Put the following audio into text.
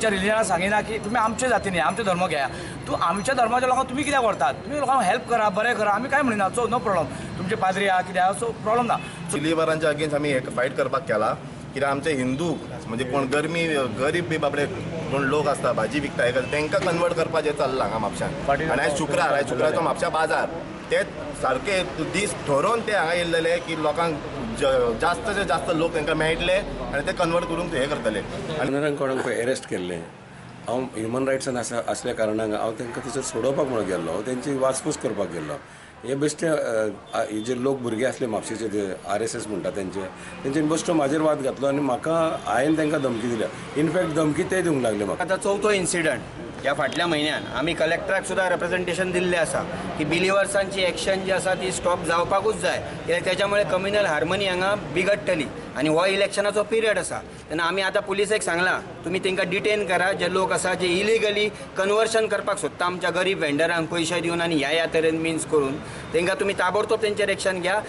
रिलीजना सांगिना की तुम्ही आमचे जातीने आमचे धर्म घ्या. तू आमच्या धर्माच्या लोकांक तुम्ही कित्याक व्हरतात? तुम्ही लोकांक हेल्प करा, बरें करा, आमी काय म्हणिना. So no problem. तुमचे पाद्री आहा कितें आहा सो प्रॉब्लम ना. बिलिव्हरांच्या अगेन्स्ट आम्ही फायट करपाक केला. कित्याक आमचे हिंदू म्हणजे कोण गरीब बी बाबडे कोण लोक असता भाजी विकता तांकां कन्वर्ट करपाचें चल्लां हांगा म्हापशान. आनी आयज शुक्रारचो म्हापशा बाजार ते सारके दीस ठरोवन ते हांगा येयल्लेले की लोकांक जास्त से जास्त लोक तांकां मेळटले आनी ते कन्वर्ट करून हे करतले. आनी कोणाक पळय अरेस्ट केल्ले हांव ह्युमन रायट्सान असल्या कारणान हांव तांकां थंयसर सोडोवपाक म्हणून गेल्लो. हांव तेंची वासपूस करपाक गेल्लो. हे बेश्टे हे जे लोक भुरगे असले म्हापशेचे ते RSS म्हणटा तेंच्यानी बेश्टो म्हाजेर वाद घातलो आनी म्हाका हांवें तांकां धमकी दिल्या. इनफॅक्ट धमकी ते दिवंक लागले म्हाका. आता चौथो इन्सिडंट ह्या फाटल्या म्हयन्यान आमी कलेक्टराक सुद्दां रिप्रेझेंटेशन दिल्लें आसा की बिलिव्हर्सांची एक्शन जी आसा ती स्टॉप जावपाकूच जाय. कित्याक त्याच्यामुळे कम्युनल हार्मनी हांगा बिगडटली आनी हो इलेक्शनाचो पिरियड आसा. तेन्ना आमी आतां पुलिसेक सांगलां तुम्ही तांकां डिटेन करा जे लोक आसा जे इलिगली कन्वर्शन करपाक सोदता आमच्या गरीब वेंडरांक पयशे दिवन आनी ह्या तरेन मिन्स करून तांकां तुम्ही ताबडतोब तेंचेर एक्शन घ्या.